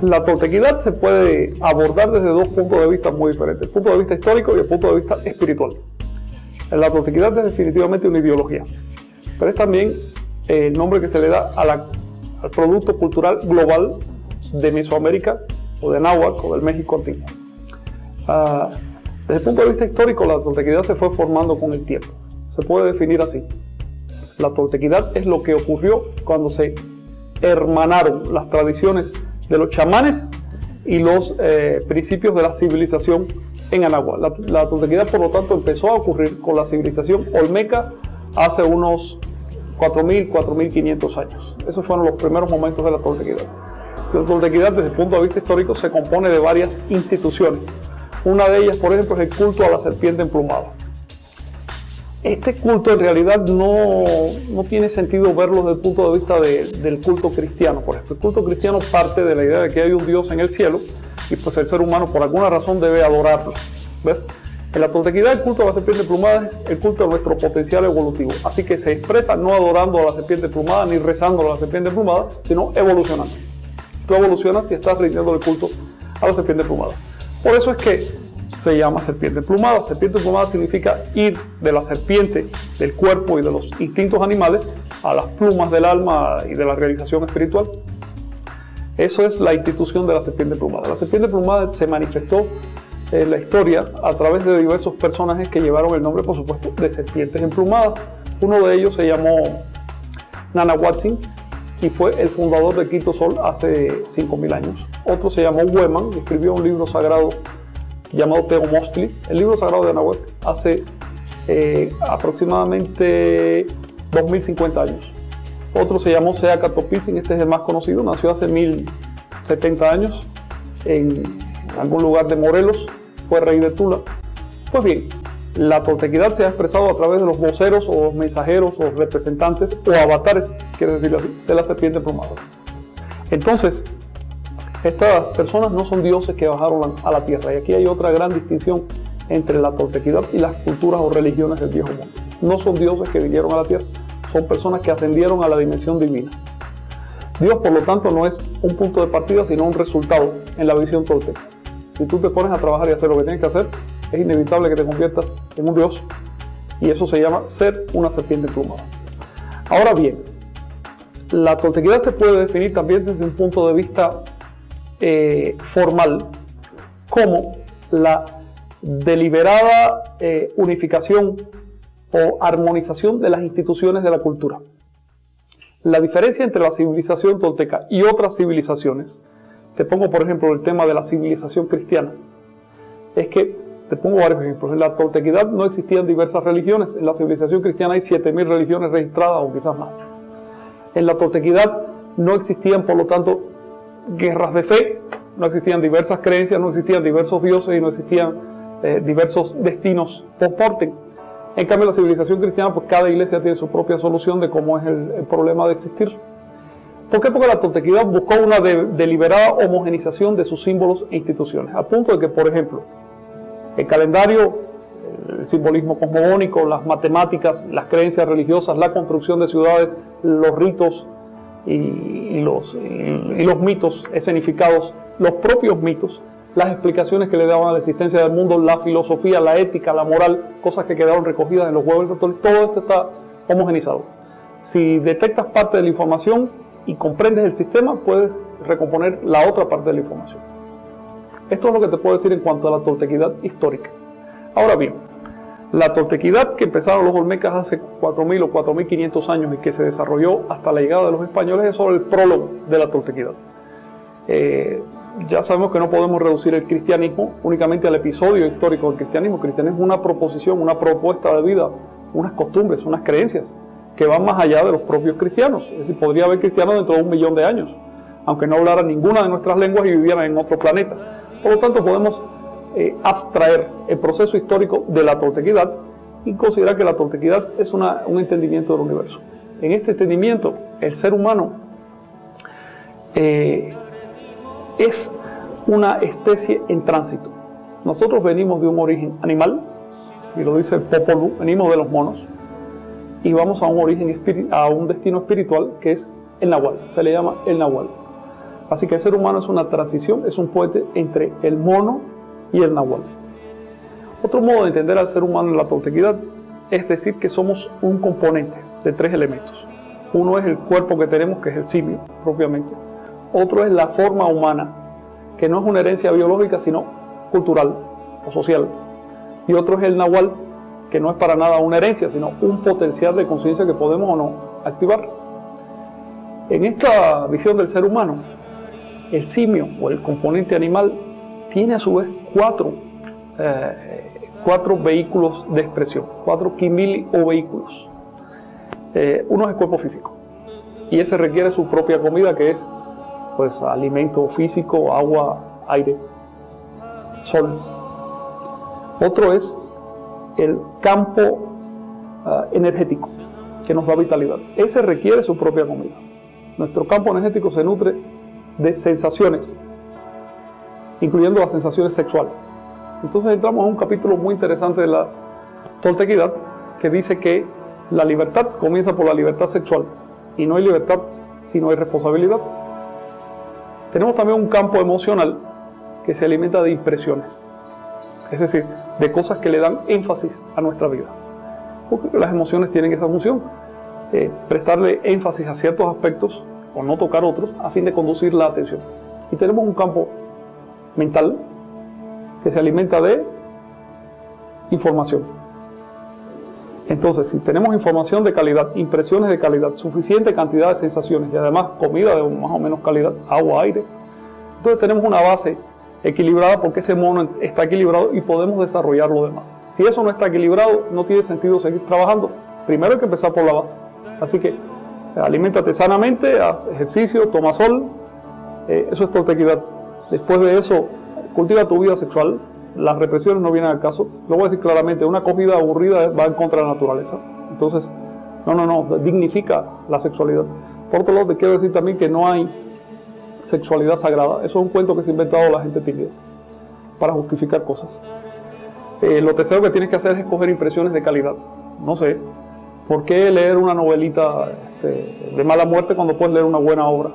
La toltequidad se puede abordar desde dos puntos de vista muy diferentes, el punto de vista histórico y el punto de vista espiritual. La toltequidad es definitivamente una ideología, pero es también el nombre que se le da al producto cultural global de Mesoamérica o de Náhuatl o del México antiguo. Desde el punto de vista histórico, la toltequidad se fue formando con el tiempo. Se puede definir así. La toltequidad es lo que ocurrió cuando se hermanaron las tradiciones de los chamanes y los principios de la civilización en Anáhuac. La toltequidad, por lo tanto, empezó a ocurrir con la civilización olmeca hace unos 4.000, 4.500 años. Esos fueron los primeros momentos de la toltequidad. La toltequidad, desde el punto de vista histórico, se compone de varias instituciones. Una de ellas, por ejemplo, es el culto a la serpiente emplumada. Este culto en realidad no tiene sentido verlo desde el punto de vista del culto cristiano. Por ejemplo, el culto cristiano parte de la idea de que hay un Dios en el cielo y pues el ser humano por alguna razón debe adorarlo. ¿Ves? En la toltequidad el culto a la serpiente emplumada es el culto de nuestro potencial evolutivo. Así que se expresa no adorando a la serpiente emplumada ni rezando a la serpiente emplumada, sino evolucionando. Tú evolucionas si estás rindiendo el culto a la serpiente emplumada. Por eso es que se llama serpiente emplumada. Serpiente emplumada significa ir de la serpiente, del cuerpo y de los instintos animales a las plumas del alma y de la realización espiritual. Eso es la institución de la serpiente emplumada. La serpiente emplumada se manifestó en la historia a través de diversos personajes que llevaron el nombre, por supuesto, de serpientes emplumadas. Uno de ellos se llamó Nanahuatzin y fue el fundador de Quito Sol hace 5.000 años. Otro se llamó Hueman y escribió un libro sagrado llamado Teomostli, el libro sagrado de Anahuac, hace aproximadamente 2.050 años. Otro se llamó Seacatopiltzin, este es el más conocido, nació hace 1.070 años en algún lugar de Morelos, fue rey de Tula. Pues bien, la toltequidad se ha expresado a través de los voceros o los mensajeros o representantes o avatares, si quieres decirlo así, de la serpiente emplumada. Entonces, estas personas no son dioses que bajaron a la tierra, y aquí hay otra gran distinción entre la toltequidad y las culturas o religiones del viejo mundo. No son dioses que vinieron a la tierra, son personas que ascendieron a la dimensión divina. Dios, por lo tanto, no es un punto de partida, sino un resultado en la visión tolteca. Si tú te pones a trabajar y hacer lo que tienes que hacer, es inevitable que te conviertas en un dios, y eso se llama ser una serpiente emplumada. Ahora bien, la toltequidad se puede definir también desde un punto de vista formal como la deliberada unificación o armonización de las instituciones de la cultura. La diferencia entre la civilización tolteca y otras civilizaciones, te pongo por ejemplo el tema de la civilización cristiana, es que, te pongo varios ejemplos, en la toltequidad no existían diversas religiones, en la civilización cristiana hay 7.000 religiones registradas o quizás más. En la toltequidad no existían, por lo tanto, guerras de fe, no existían diversas creencias, no existían diversos dioses y no existían diversos destinos post-mortem. En cambio, la civilización cristiana, pues cada iglesia tiene su propia solución de cómo es el problema de existir. ¿Por qué? Porque la toltequidad buscó una deliberada homogenización de sus símbolos e instituciones, a punto de que, por ejemplo, el calendario, el simbolismo cosmogónico, las matemáticas, las creencias religiosas, la construcción de ciudades, los ritos y los mitos escenificados, los propios mitos, las explicaciones que le daban a la existencia del mundo, la filosofía, la ética, la moral, cosas que quedaron recogidas en los huevos católicos, todo esto está homogenizado. Si detectas parte de la información y comprendes el sistema, puedes recomponer la otra parte de la información. Esto es lo que te puedo decir en cuanto a la toltequidad histórica. Ahora bien, la toltequidad que empezaron los olmecas hace 4.000 o 4.500 años y que se desarrolló hasta la llegada de los españoles es solo el prólogo de la toltequidad. Ya sabemos que no podemos reducir el cristianismo únicamente al episodio histórico del cristianismo. El cristianismo es una proposición, una propuesta de vida, unas costumbres, unas creencias que van más allá de los propios cristianos. Es decir, podría haber cristianos dentro de 1 millón de años, aunque no hablaran ninguna de nuestras lenguas y vivieran en otro planeta. Por lo tanto, podemos abstraer el proceso histórico de la toltequidad y considerar que la toltequidad es un entendimiento del universo. En este entendimiento, el ser humano es una especie en tránsito. Nosotros venimos de un origen animal y lo dice Popol Vuh, venimos de los monos y vamos a un origen a un destino espiritual que es el Nahual, se le llama el Nahual. Así que el ser humano es una transición, es un puente entre el mono y el Nahual. Otro modo de entender al ser humano en la toltequidad es decir que somos un componente de 3 elementos. Uno es el cuerpo que tenemos, que es el simio, propiamente. Otro es la forma humana, que no es una herencia biológica, sino cultural o social. Y otro es el Nahual, que no es para nada una herencia, sino un potencial de conciencia que podemos o no activar. En esta visión del ser humano, el simio o el componente animal tiene a su vez 4 vehículos de expresión, 4 kimili o vehículos. Uno es el cuerpo físico y ese requiere su propia comida, que es pues alimento físico, agua, aire, sol. Otro es el campo energético que nos da vitalidad. Ese requiere su propia comida. Nuestro campo energético se nutre de sensaciones, incluyendo las sensaciones sexuales. Entonces entramos a un capítulo muy interesante de la toltequidad que dice que la libertad comienza por la libertad sexual y no hay libertad si no hay responsabilidad. Tenemos también un campo emocional que se alimenta de impresiones, es decir, de cosas que le dan énfasis a nuestra vida. Porque las emociones tienen esa función, prestarle énfasis a ciertos aspectos o no tocar otros a fin de conducir la atención. Y tenemos un campo mental que se alimenta de información. Entonces, si tenemos información de calidad, impresiones de calidad, suficiente cantidad de sensaciones y además comida de más o menos calidad, agua, aire, entonces tenemos una base equilibrada porque ese mono está equilibrado y podemos desarrollar lo demás. Si eso no está equilibrado, no tiene sentido seguir trabajando. Primero hay que empezar por la base. Así que aliméntate sanamente, haz ejercicio, toma sol, eso es toltequidad. Después de eso, cultiva tu vida sexual. Las represiones no vienen al caso. Lo voy a decir claramente, una acogida aburrida va en contra de la naturaleza. Entonces, no, dignifica la sexualidad. Por otro lado, te quiero decir también que no hay sexualidad sagrada. Eso es un cuento que se ha inventado la gente tímida para justificar cosas. Lo tercero que tienes que hacer es escoger impresiones de calidad. No sé, ¿por qué leer una novelita de mala muerte cuando puedes leer una buena obra?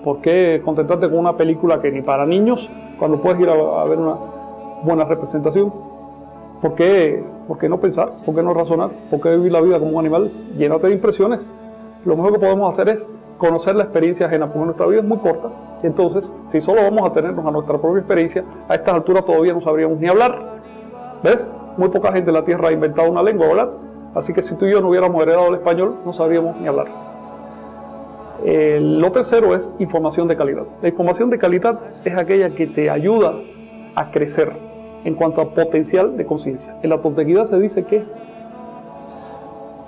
¿Por qué contentarte con una película que ni para niños cuando puedes ir a ver una buena representación? ¿Por qué no pensar? ¿Por qué no razonar? ¿Por qué vivir la vida como un animal? Llénate de impresiones. Lo mejor que podemos hacer es conocer la experiencia ajena, porque nuestra vida es muy corta. Y entonces, si solo vamos a tenernos a nuestra propia experiencia, a estas alturas todavía no sabríamos ni hablar. ¿Ves? Muy poca gente en la Tierra ha inventado una lengua, ¿verdad? Así que si tú y yo no hubiéramos heredado el español, no sabríamos ni hablar. Lo tercero es información de calidad. La información de calidad es aquella que te ayuda a crecer en cuanto a potencial de conciencia. En la toltequidad se dice que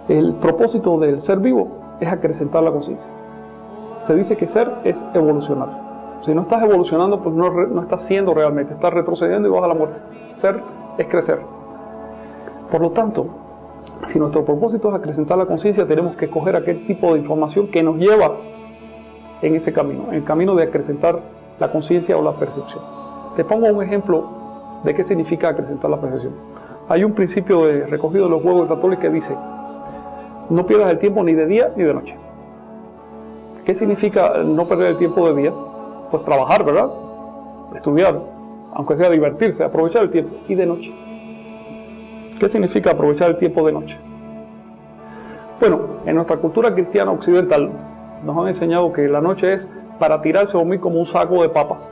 el propósito del ser vivo es acrecentar la conciencia. Se dice que ser es evolucionar. Si no estás evolucionando, pues no estás siendo realmente, estás retrocediendo y vas a la muerte. Ser es crecer. Por lo tanto, si nuestro propósito es acrecentar la conciencia, tenemos que escoger aquel tipo de información que nos lleva en ese camino, en el camino de acrecentar la conciencia o la percepción. Te pongo un ejemplo de qué significa acrecentar la percepción. Hay un principio recogido de los huevos de Católica que dice: no pierdas el tiempo ni de día ni de noche. ¿Qué significa no perder el tiempo de día? Pues trabajar, ¿verdad? Estudiar, aunque sea divertirse, aprovechar el tiempo. Y de noche. ¿Qué significa aprovechar el tiempo de noche? Bueno, en nuestra cultura cristiana occidental nos han enseñado que la noche es para tirarse a dormir como un saco de papas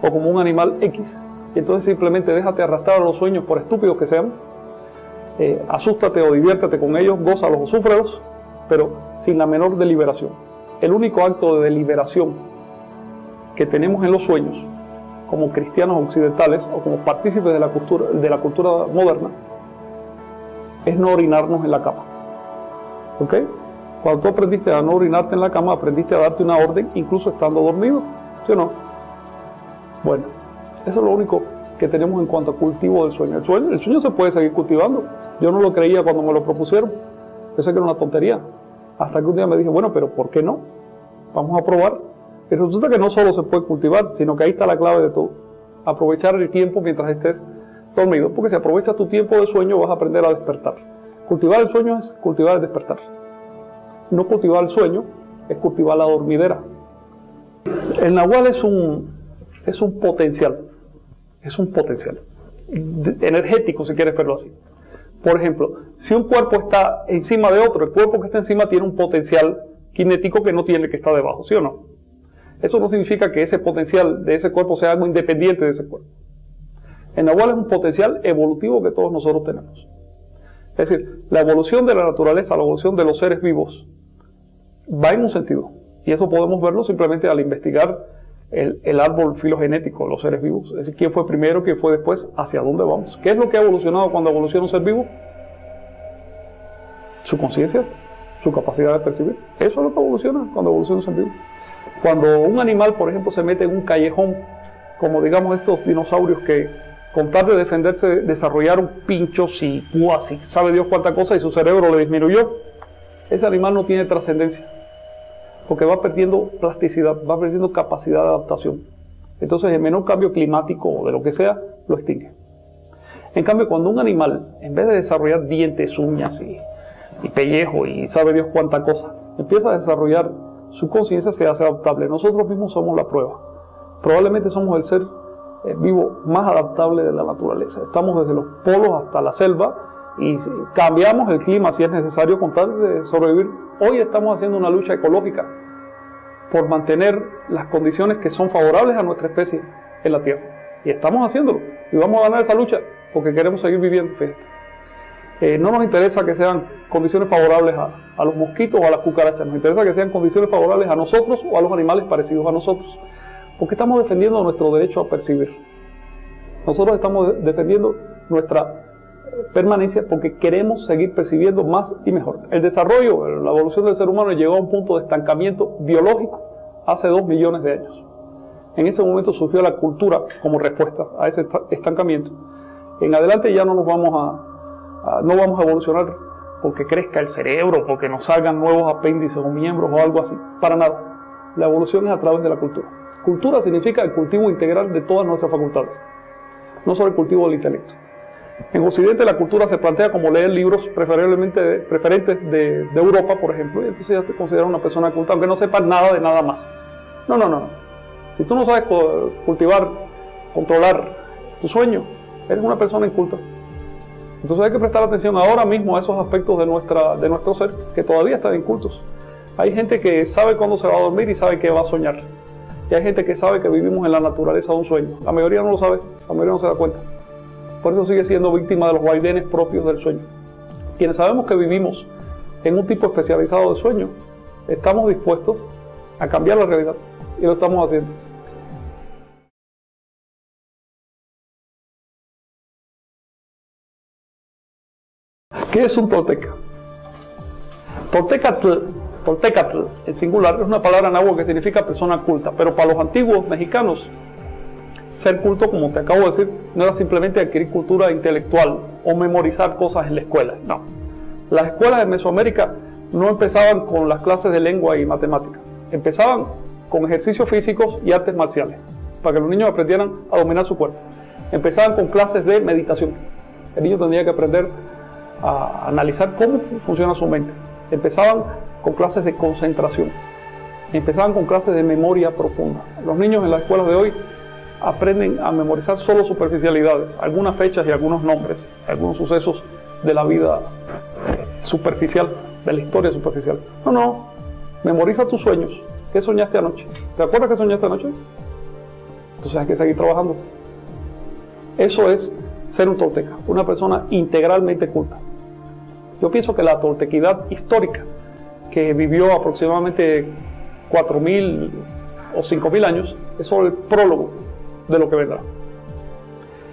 o como un animal X. Y entonces simplemente déjate arrastrar a los sueños, por estúpidos que sean. Asústate o diviértete con ellos, gózalos o súfrelos, pero sin la menor deliberación. El único acto de deliberación que tenemos en los sueños, como cristianos occidentales o como partícipes de la cultura moderna, es no orinarnos en la cama. ¿Ok? Cuando tú aprendiste a no orinarte en la cama, aprendiste a darte una orden, incluso estando dormido, ¿sí o no? Bueno, eso es lo único que tenemos en cuanto a cultivo del sueño. El sueño se puede seguir cultivando. Yo no lo creía cuando me lo propusieron. Pensé que era una tontería. Hasta que un día me dije, bueno, pero ¿por qué no? Vamos a probar. Y resulta que no solo se puede cultivar, sino que ahí está la clave de todo. Aprovechar el tiempo mientras estés dormido, porque si aprovechas tu tiempo de sueño vas a aprender a despertar. Cultivar el sueño es cultivar el despertar. No cultivar el sueño es cultivar la dormidera. El nahual es un potencial, energético, si quieres verlo así. Por ejemplo, si un cuerpo está encima de otro, el cuerpo que está encima tiene un potencial cinético que no tiene el que está debajo, ¿sí o no? Eso no significa que ese potencial de ese cuerpo sea algo independiente de ese cuerpo. El nahual es un potencial evolutivo que todos nosotros tenemos. Es decir, la evolución de la naturaleza, la evolución de los seres vivos, va en un sentido. Y eso podemos verlo simplemente al investigar el árbol filogenético de los seres vivos. Es decir, quién fue primero, quién fue después, hacia dónde vamos. ¿Qué es lo que ha evolucionado cuando evoluciona un ser vivo? Su conciencia, su capacidad de percibir. Eso es lo que evoluciona cuando evoluciona un ser vivo. Cuando un animal, por ejemplo, se mete en un callejón, como digamos estos dinosaurios que con tal de defenderse desarrollaron pinchos y púas y sabe Dios cuánta cosa y su cerebro le disminuyó, ese animal no tiene trascendencia, porque va perdiendo plasticidad, va perdiendo capacidad de adaptación. Entonces el menor cambio climático o de lo que sea, lo extingue. En cambio, cuando un animal, en vez de desarrollar dientes, uñas y pellejo y sabe Dios cuánta cosa, empieza a desarrollar su conciencia, se hace adaptable. Nosotros mismos somos la prueba. Probablemente somos el ser vivo más adaptable de la naturaleza. Estamos desde los polos hasta la selva y cambiamos el clima si es necesario con tal de sobrevivir. Hoy estamos haciendo una lucha ecológica por mantener las condiciones que son favorables a nuestra especie en la Tierra. Y estamos haciéndolo. Y vamos a ganar esa lucha porque queremos seguir viviendo. Fíjate. No nos interesa que sean condiciones favorables a los mosquitos o a las cucarachas. Nos interesa que sean condiciones favorables a nosotros o a los animales parecidos a nosotros. Porque estamos defendiendo nuestro derecho a percibir. Nosotros estamos defendiendo nuestra permanencia porque queremos seguir percibiendo más y mejor. El desarrollo, la evolución del ser humano llegó a un punto de estancamiento biológico hace 2 millones de años. En ese momento surgió la cultura como respuesta a ese estancamiento. En adelante ya no vamos a evolucionar porque crezca el cerebro, porque nos salgan nuevos apéndices o miembros o algo así. Para nada. La evolución es a través de la cultura. Cultura significa el cultivo integral de todas nuestras facultades, no solo el cultivo del intelecto. En Occidente la cultura se plantea como leer libros preferentes de Europa, por ejemplo, y entonces ya te consideras una persona culta, aunque no sepas nada de nada más. No. Si tú no sabes cultivar, controlar tu sueño, eres una persona inculta. Entonces hay que prestar atención ahora mismo a esos aspectos de nuestro ser que todavía están incultos. Hay gente que sabe cuándo se va a dormir y sabe que va a soñar. Y hay gente que sabe que vivimos en la naturaleza de un sueño. La mayoría no lo sabe, la mayoría no se da cuenta. Por eso sigue siendo víctima de los vaivenes propios del sueño. Quienes sabemos que vivimos en un tipo especializado de sueño, estamos dispuestos a cambiar la realidad. Y lo estamos haciendo. ¿Qué es un tolteca? Toltecatl, en singular, es una palabra náhuatl que significa persona culta, pero para los antiguos mexicanos, ser culto, como te acabo de decir, no era simplemente adquirir cultura intelectual o memorizar cosas en la escuela, no. Las escuelas de Mesoamérica no empezaban con las clases de lengua y matemáticas, empezaban con ejercicios físicos y artes marciales, para que los niños aprendieran a dominar su cuerpo. Empezaban con clases de meditación. El niño tendría que aprender a analizar cómo funciona su mente. Empezaban con clases de concentración. Empezaban con clases de memoria profunda. Los niños en las escuelas de hoy aprenden a memorizar solo superficialidades, algunas fechas y algunos nombres, algunos sucesos de la vida superficial, de la historia superficial. No, memoriza tus sueños. ¿Qué soñaste anoche? ¿Te acuerdas que soñaste anoche? Entonces hay que seguir trabajando. Eso es ser un tolteca, una persona integralmente culta. Yo pienso que la toltequidad histórica, que vivió aproximadamente 4.000 o 5.000 años, es solo el prólogo de lo que vendrá.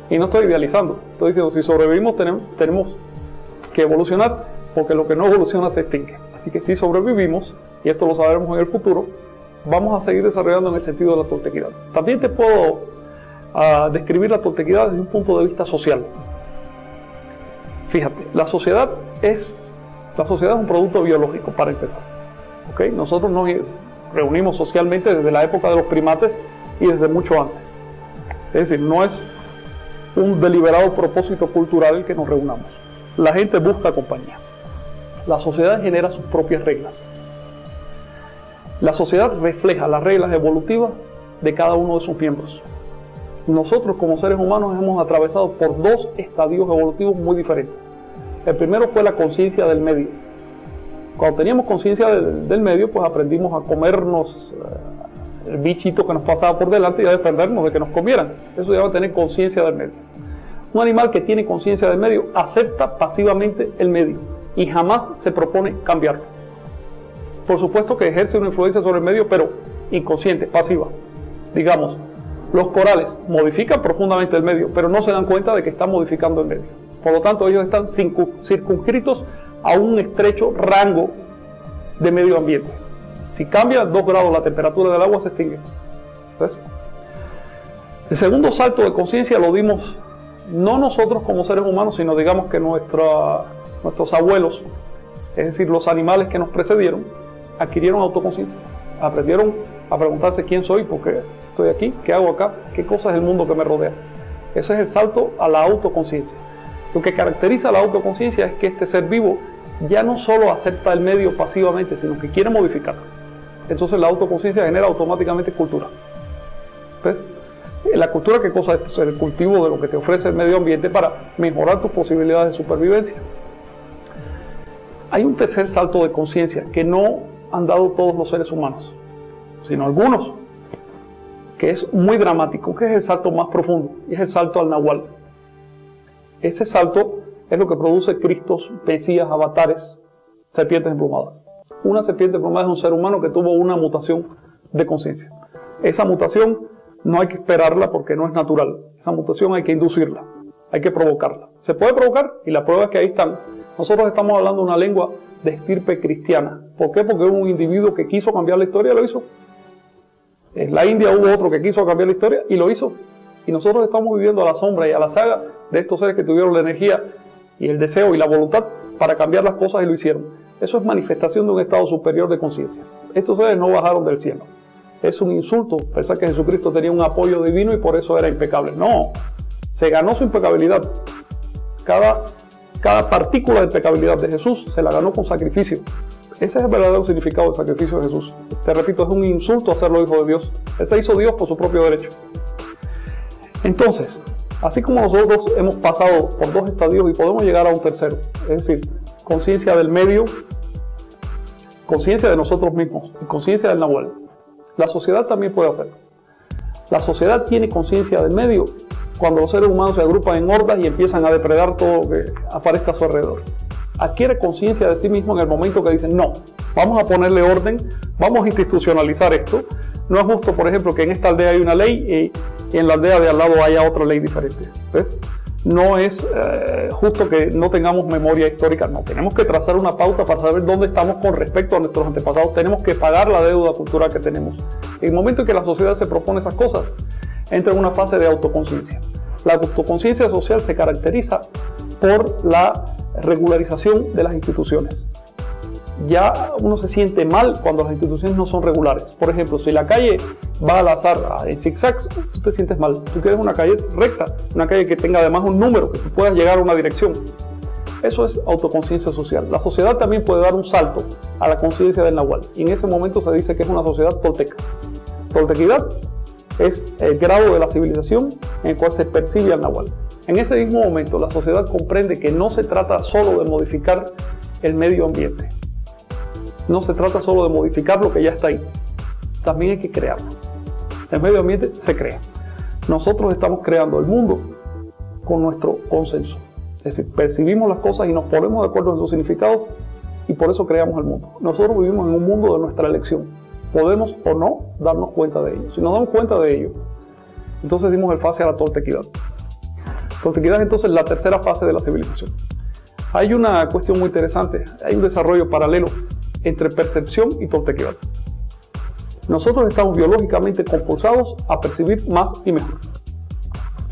Y no estoy idealizando, estoy diciendo, si sobrevivimos tenemos que evolucionar, porque lo que no evoluciona se extingue. Así que si sobrevivimos, y esto lo sabremos en el futuro, vamos a seguir desarrollando en el sentido de la toltequidad. También te puedo describir la toltequidad desde un punto de vista social. Fíjate, la sociedad es un producto biológico, para empezar. ¿Okay? Nosotros nos reunimos socialmente desde la época de los primates y desde mucho antes. Es decir, no es un deliberado propósito cultural el que nos reunamos. La gente busca compañía. La sociedad genera sus propias reglas. La sociedad refleja las reglas evolutivas de cada uno de sus miembros. Nosotros como seres humanos hemos atravesado por dos estadios evolutivos muy diferentes. El primero fue la conciencia del medio. Cuando teníamos conciencia del medio, pues aprendimos a comernos el bichito que nos pasaba por delante y a defendernos de que nos comieran. Eso se llama tener conciencia del medio. Un animal que tiene conciencia del medio acepta pasivamente el medio y jamás se propone cambiarlo. Por supuesto que ejerce una influencia sobre el medio, pero inconsciente, pasiva. Digamos, los corales modifican profundamente el medio, pero no se dan cuenta de que están modificando el medio. Por lo tanto, ellos están circunscritos a un estrecho rango de medio ambiente. Si cambia 2 grados la temperatura del agua, se extingue. ¿Ves? El segundo salto de conciencia lo dimos no nosotros como seres humanos, sino digamos que nuestros abuelos, es decir, los animales que nos precedieron, adquirieron autoconciencia. Aprendieron a preguntarse quién soy, por qué estoy aquí, qué hago acá, qué cosa es el mundo que me rodea. Ese es el salto a la autoconciencia. Lo que caracteriza a la autoconciencia es que este ser vivo ya no solo acepta el medio pasivamente, sino que quiere modificarlo. Entonces la autoconciencia genera automáticamente cultura. ¿Ves? La cultura, ¿qué cosa es? El cultivo de lo que te ofrece el medio ambiente para mejorar tus posibilidades de supervivencia. Hay un tercer salto de conciencia que no han dado todos los seres humanos, sino algunos, que es muy dramático, que es el salto más profundo, y es el salto al Nahual. Ese salto es lo que produce Cristos, Mesías, avatares, serpientes emplumadas. Una serpiente emplumada es un ser humano que tuvo una mutación de conciencia. Esa mutación no hay que esperarla porque no es natural. Esa mutación hay que inducirla, hay que provocarla. Se puede provocar y la prueba es que ahí están. Nosotros estamos hablando una lengua de estirpe cristiana. ¿Por qué? Porque hubo un individuo que quiso cambiar la historia y lo hizo. En la India hubo otro que quiso cambiar la historia y lo hizo. Y nosotros estamos viviendo a la sombra y a la saga de estos seres que tuvieron la energía y el deseo y la voluntad para cambiar las cosas y lo hicieron. Eso es manifestación de un estado superior de conciencia. Estos seres no bajaron del cielo. Es un insulto pensar que Jesucristo tenía un apoyo divino y por eso era impecable. No, se ganó su impecabilidad. Cada partícula de impecabilidad de Jesús se la ganó con sacrificio. Ese es el verdadero significado del sacrificio de Jesús. Te repito, es un insulto hacerlo hijo de Dios. Él se hizo Dios por su propio derecho. Entonces, así como nosotros hemos pasado por 2 estadios y podemos llegar a un tercero, es decir, conciencia del medio, conciencia de nosotros mismos y conciencia del Nahual, la sociedad también puede hacerlo. La sociedad tiene conciencia del medio cuando los seres humanos se agrupan en hordas y empiezan a depredar todo lo que aparezca a su alrededor. Adquiere conciencia de sí mismo en el momento que dicen, no, vamos a ponerle orden, vamos a institucionalizar esto. No es justo, por ejemplo, que en esta aldea hay una ley y en la aldea de al lado haya otra ley diferente. ¿Ves? No es justo que no tengamos memoria histórica, no, tenemos que trazar una pauta para saber dónde estamos con respecto a nuestros antepasados, tenemos que pagar la deuda cultural que tenemos. En el momento en que la sociedad se propone esas cosas, entra en una fase de autoconciencia. La autoconciencia social se caracteriza por la regularización de las instituciones. Ya uno se siente mal cuando las instituciones no son regulares. Por ejemplo, si la calle va al azar en zigzags, tú te sientes mal. Tú quieres una calle recta, una calle que tenga además un número, que tú puedas llegar a una dirección. Eso es autoconciencia social. La sociedad también puede dar un salto a la conciencia del Nahual. Y en ese momento se dice que es una sociedad tolteca. Toltequidad es el grado de la civilización en el cual se percibe al Nahual. En ese mismo momento la sociedad comprende que no se trata solo de modificar el medio ambiente. No se trata solo de modificar lo que ya está ahí. También hay que crearlo. El medio ambiente se crea. Nosotros estamos creando el mundo con nuestro consenso. Es decir, percibimos las cosas y nos ponemos de acuerdo en su significado y por eso creamos el mundo. Nosotros vivimos en un mundo de nuestra elección. Podemos o no darnos cuenta de ello. Si nos damos cuenta de ello, entonces dimos el fase a la toltequidad. Toltequidad es entonces la tercera fase de la civilización. Hay una cuestión muy interesante. Hay un desarrollo paralelo entre percepción y toltequidad. Nosotros estamos biológicamente compulsados a percibir más y mejor.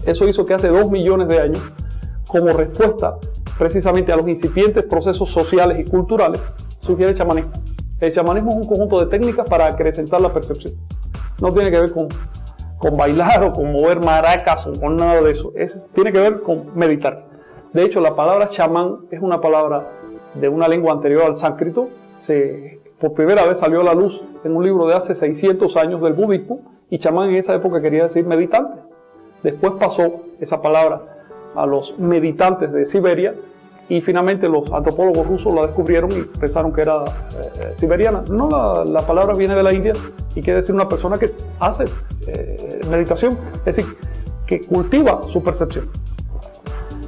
Eso hizo que hace 2 millones de años, como respuesta precisamente a los incipientes procesos sociales y culturales, surgiera el chamanismo. El chamanismo es un conjunto de técnicas para acrecentar la percepción. No tiene que ver con con bailar o con mover maracas o con nada de eso. Tiene que ver con meditar. De hecho, la palabra chamán es una palabra de una lengua anterior al sánscrito. Por primera vez salió a la luz en un libro de hace 600 años del budismo, y chamán en esa época quería decir meditante. Después pasó esa palabra a los meditantes de Siberia, y finalmente los antropólogos rusos la descubrieron y pensaron que era siberiana. No, la palabra viene de la India y quiere decir una persona que hace meditación, es decir, que cultiva su percepción.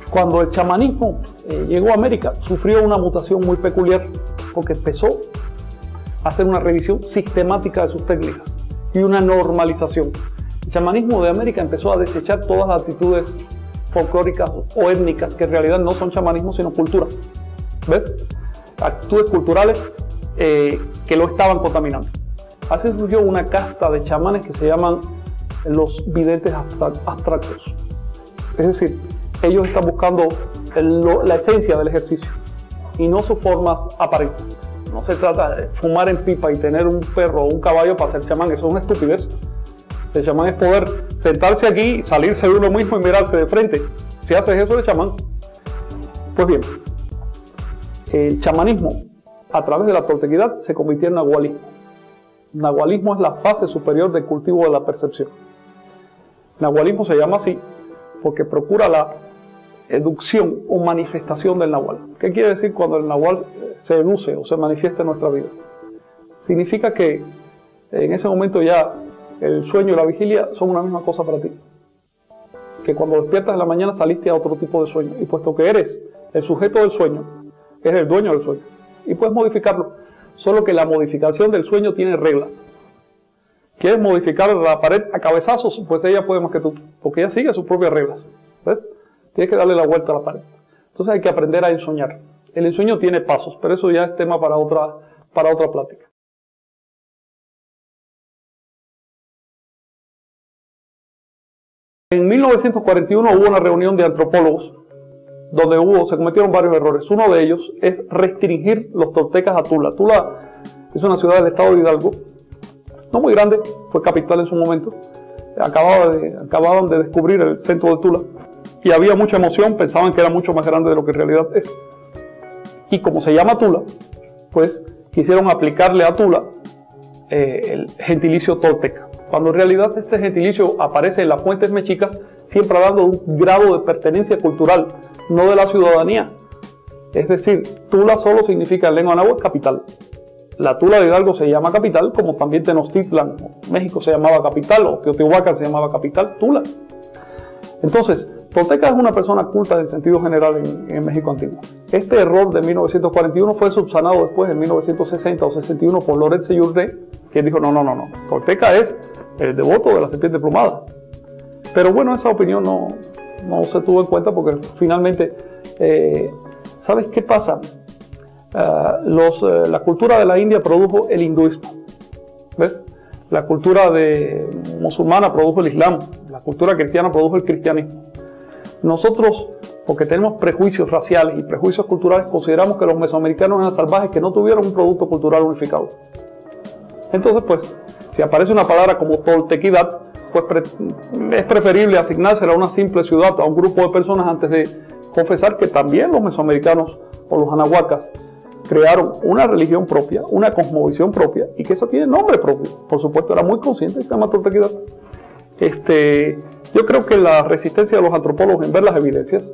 Cuando el chamanismo llegó a América, sufrió una mutación muy peculiar, porque empezó a hacer una revisión sistemática de sus técnicas y una normalización. El chamanismo de América empezó a desechar todas las actitudes folclóricas o étnicas, que en realidad no son chamanismo sino cultura. ¿Ves? Actitudes culturales que lo estaban contaminando. Así surgió una casta de chamanes que se llaman los videntes abstractos. Es decir, ellos están buscando la esencia del ejercicio y no sus formas aparentes. No se trata de fumar en pipa y tener un perro o un caballo para ser chamán, eso es una estupidez. El chamán es poder sentarse aquí, salirse de uno mismo y mirarse de frente. Si haces eso, eres chamán. Pues bien, el chamanismo a través de la toltequidad se convirtió en nahualismo. Nahualismo es la fase superior del cultivo de la percepción. Nahualismo se llama así porque procura la educción o manifestación del nahual. ¿Qué quiere decir cuando el nahual se educe o se manifiesta en nuestra vida? Significa que en ese momento ya el sueño y la vigilia son una misma cosa para ti. Que cuando despiertas en la mañana saliste a otro tipo de sueño. Y puesto que eres el sujeto del sueño, eres el dueño del sueño. Y puedes modificarlo. Solo que la modificación del sueño tiene reglas. ¿Quieres modificar la pared a cabezazos? Pues ella puede más que tú. Porque ella sigue sus propias reglas. ¿Ves? Tienes que darle la vuelta a la pared. Entonces hay que aprender a ensoñar. El ensueño tiene pasos, pero eso ya es tema para otra plática. En 1941 hubo una reunión de antropólogos donde se cometieron varios errores. Uno de ellos es restringir los toltecas a Tula. Tula es una ciudad del estado de Hidalgo, no muy grande, fue capital en su momento. Acababan de descubrir el centro de Tula y había mucha emoción, pensaban que era mucho más grande de lo que en realidad es. Y como se llama Tula, pues quisieron aplicarle a Tula el gentilicio tolteca, cuando en realidad este gentilicio aparece en las fuentes mexicas siempre hablando de un grado de pertenencia cultural, no de la ciudadanía. Es decir, Tula solo significa en lengua náhuatl capital. La Tula de Hidalgo se llama capital, como también Tenochtitlan, México se llamaba capital, o Teotihuacán se llamaba capital, Tula. Entonces, tolteca es una persona culta en sentido general en México antiguo. Este error de 1941 fue subsanado después en 1960 o 61 por Loret Seyurné, que dijo no, tolteca es el devoto de la serpiente plumada. Pero bueno, esa opinión no se tuvo en cuenta porque finalmente, ¿sabes qué pasa? La cultura de la India produjo el hinduismo, ¿ves? La cultura musulmana produjo el islam, la cultura cristiana produjo el cristianismo. Nosotros, porque tenemos prejuicios raciales y prejuicios culturales, consideramos que los mesoamericanos eran salvajes que no tuvieron un producto cultural unificado. Entonces, pues, si aparece una palabra como toltequidad, pues es preferible asignársela a una simple ciudad, a un grupo de personas, antes de confesar que también los mesoamericanos o los anahuacas crearon una religión propia, una cosmovisión propia, y que esa tiene nombre propio. Por supuesto, era muy consciente, se llama toltequidad. Yo creo que la resistencia de los antropólogos en ver las evidencias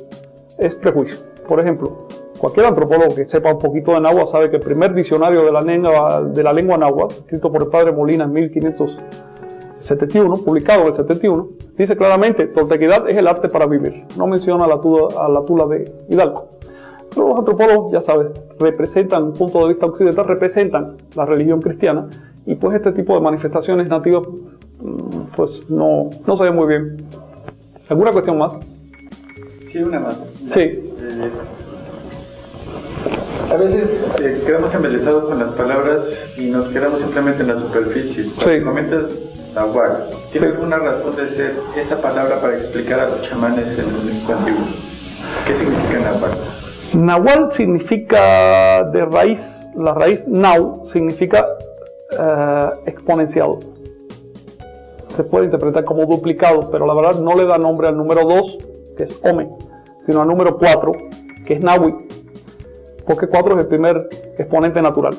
es prejuicio. Por ejemplo, cualquier antropólogo que sepa un poquito de náhuatl sabe que el primer diccionario de la lengua náhuatl, escrito por el padre Molina en 1571, publicado en el 71, dice claramente: toltequidad es el arte para vivir. No menciona a la Tula de Hidalgo. Pero los antropólogos, ya sabes, representan, un punto de vista occidental, representan la religión cristiana, y pues este tipo de manifestaciones nativas pues no se ve muy bien. ¿Alguna cuestión más? Sí, una más. Sí. A veces quedamos embelesados con las palabras y nos quedamos simplemente en la superficie. Cuando comentas nahuatl, ¿tiene alguna razón de ser esa palabra para explicar a los chamanes en el México antiguo? ¿Qué significa nahuatl? Nahuatl significa la raíz nau significa exponencial. se puede interpretar como duplicado, pero la verdad no le da nombre al número 2, que es Ome, sino al número 4, que es Nahui, porque 4 es el primer exponente natural,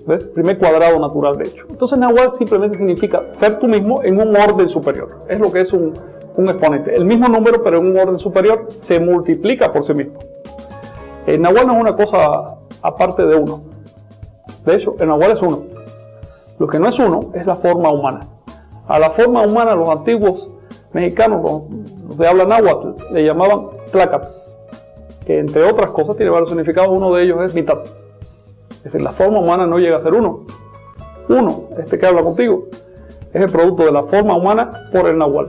¿ves? Primer cuadrado natural, de hecho. Entonces Nahual simplemente significa ser tú mismo en un orden superior, es lo que es un exponente. El mismo número, pero en un orden superior, se multiplica por sí mismo. El Nahual no es una cosa aparte de uno. De hecho, el Nahual es uno. Lo que no es uno es la forma humana. A la forma humana los antiguos mexicanos, los de habla náhuatl, le llamaban Tlacat, que entre otras cosas tiene varios significados. Uno de ellos es mitad. Es decir, la forma humana no llega a ser uno. Uno, este que habla contigo, es el producto de la forma humana por el Nahual.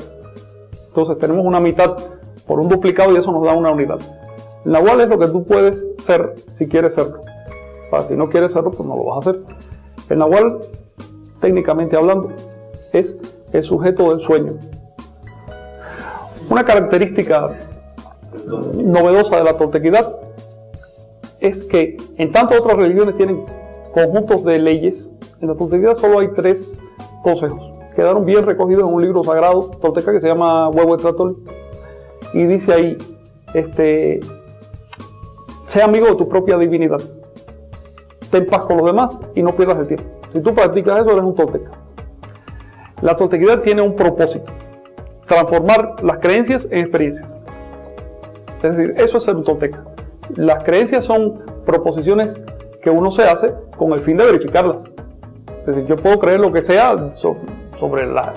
Entonces tenemos una mitad por un duplicado y eso nos da una unidad. El Nahual es lo que tú puedes ser si quieres serlo. Si no quieres serlo, pues no lo vas a hacer. El Nahual, técnicamente hablando, es el sujeto del sueño. Una característica novedosa de la toltequidad es que en tanto otras religiones tienen conjuntos de leyes, en la toltequidad solo hay 3 consejos. Quedaron bien recogidos en un libro sagrado tolteca que se llama Huehuetlactoli, y dice ahí, sé amigo de tu propia divinidad, ten paz con los demás y no pierdas el tiempo. Si tú practicas eso, eres un tolteca. La toltequidad tiene un propósito: transformar las creencias en experiencias. Es decir, eso es ser un tolteca. Las creencias son proposiciones que uno se hace con el fin de verificarlas. Es decir, yo puedo creer lo que sea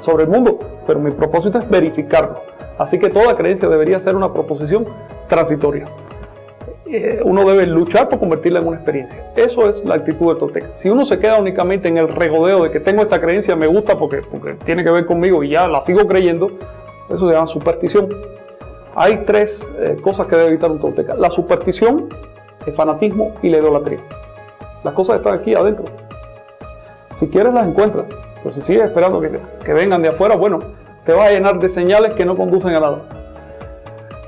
sobre el mundo, pero mi propósito es verificarlo. Así que toda creencia debería ser una proposición transitoria. Uno debe luchar por convertirla en una experiencia. Eso es la actitud del tolteca. Si uno se queda únicamente en el regodeo de que tengo esta creencia, me gusta porque tiene que ver conmigo y ya la sigo creyendo, eso se llama superstición. Hay 3 cosas que debe evitar un tolteca: la superstición, el fanatismo y la idolatría. Las cosas están aquí adentro. Si quieres las encuentras, pero si sigues esperando que vengan de afuera, bueno, te vas a llenar de señales que no conducen a nada.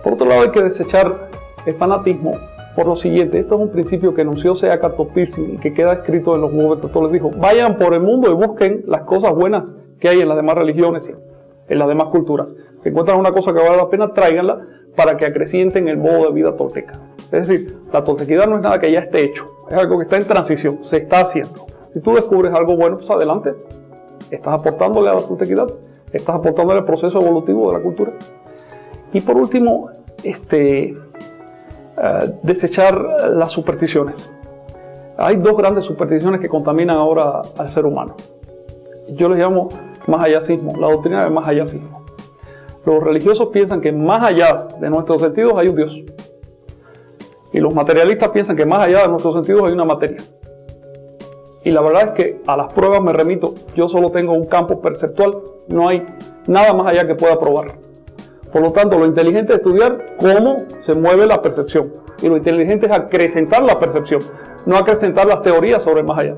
Por otro lado, hay que desechar el fanatismo por lo siguiente. Esto es un principio que enunció Seaka Topilsin y que queda escrito en los Huehuetlactoli. Les dijo: vayan por el mundo y busquen las cosas buenas que hay en las demás religiones y en las demás culturas. Si encuentran una cosa que vale la pena, tráiganla para que acrecienten el modo de vida tolteca. Es decir, la toltequidad no es nada que ya esté hecho, es algo que está en transición, se está haciendo. Si tú descubres algo bueno, pues adelante. Estás aportándole a la toltequidad, estás aportándole al proceso evolutivo de la cultura. Y por último, desechar las supersticiones. Hay 2 grandes supersticiones que contaminan ahora al ser humano. Yo les llamo mahayacismo, la doctrina del mahayacismo. Los religiosos piensan que más allá de nuestros sentidos hay un Dios. Y los materialistas piensan que más allá de nuestros sentidos hay una materia. Y la verdad es que a las pruebas me remito. Yo solo tengo un campo perceptual, no hay nada más allá que pueda probar. Por lo tanto, lo inteligente es estudiar cómo se mueve la percepción. Y lo inteligente es acrecentar la percepción, no acrecentar las teorías sobre el más allá.